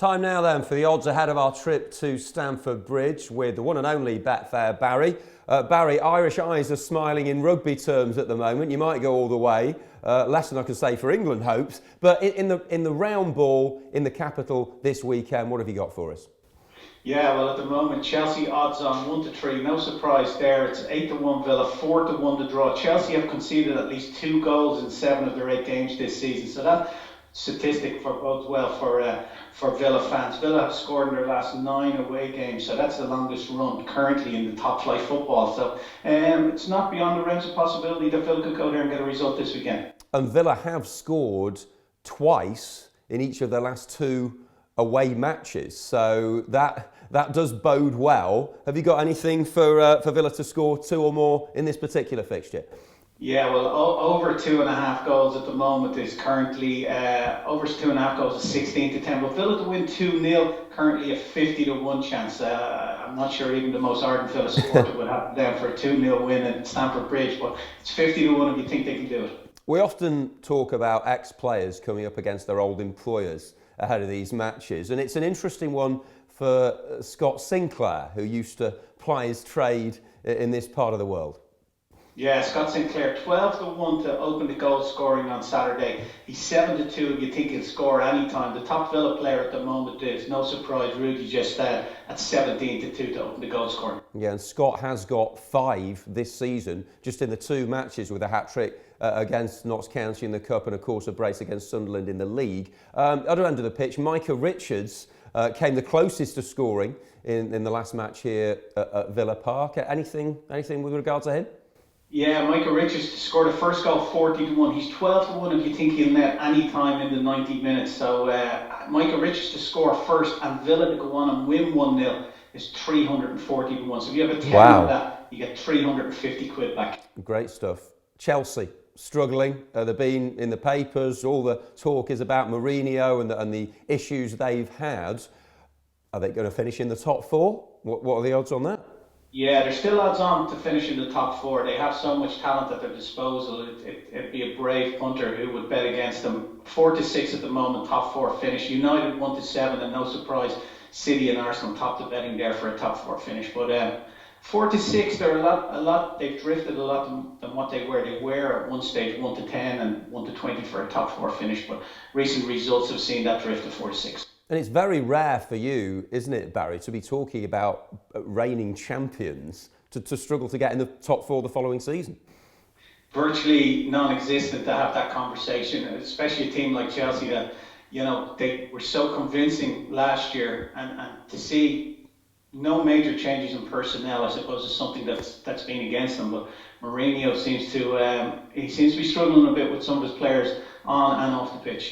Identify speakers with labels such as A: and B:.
A: Time now then for the odds ahead of our trip to Stamford Bridge with the one and only Betfair Barry. Barry, Irish eyes are smiling in rugby terms at the moment. You might go all the way, less than I can say for England hopes. But in the round ball in the capital this weekend, what have you got for us?
B: Yeah, well, at the moment, Chelsea odds on 1-3. No surprise there. It's 8-1 Villa, 4-1 to draw. Chelsea have conceded at least 2 goals in 7 of their 8 games this season. So that statistic bodes well for Villa fans. Villa have scored in their last 9 away games, so that's the longest run currently in the top flight football. So it's not beyond the realms of possibility that Villa could go there and get a result this weekend.
A: And Villa have scored twice in each of their last 2 away matches, so that does bode well. Have you got anything for Villa to score 2 or more in this particular fixture?
B: Yeah, well, over 2.5 goals at the moment is currently over 2.5 goals is 16-10. But Villa to win 2-0 currently a 50-1 chance. I'm not sure even the most ardent Villa supporter would have them for a 2-0 win at Stamford Bridge, but it's 50-1 if you think they can do it.
A: We often talk about ex-players coming up against their old employers ahead of these matches, and it's an interesting one for Scott Sinclair, who used to ply his trade in this part of the world.
B: Yeah, Scott Sinclair, 12-1 to open the goal scoring on Saturday. He's 7-2 if you think he'll score any time. The top Villa player at the moment is, no surprise, Rudy just at 17-2 to open the goal scoring.
A: Yeah, and Scott has got 5 this season, just in the 2 matches with a hat-trick against Notts County in the Cup and, of course, a brace against Sunderland in the league. Other end of the pitch, Micah Richards came the closest to scoring in the last match here at Villa Park. Anything with regards to him?
B: Yeah, Micah Richards scored the first goal 40-1. He's 12-1 if you think he'll net any time in the 90 minutes. So Micah Richards to score first and Villa to go on and win 1-0 is 340-1. So if you have a 10 on that, you get 350 quid back.
A: Great stuff. Chelsea struggling. They've been in the papers. All the talk is about Mourinho and the issues they've had. Are they going to finish in the top 4? What are the odds on that?
B: Yeah, there's still odds on to finish in the top 4. They have so much talent at their disposal. It'd be a brave punter who would bet against them. 4-6 at the moment, top 4 finish. United 1-7, and no surprise, City and Arsenal top the betting there for a top 4 finish. But 4-6, they're a lot. They've drifted a lot than what they were. They were at one stage 1-10 and 1-20 for a top 4 finish. But recent results have seen that drift to 4-6.
A: And it's very rare for you, isn't it, Barry, to be talking about reigning champions to struggle to get in the top 4 the following season?
B: Virtually non-existent to have that conversation, especially a team like Chelsea that, they were so convincing last year, and to see no major changes in personnel, I suppose, is something that's been against them. But Mourinho seems to be struggling a bit with some of his players on and off the pitch.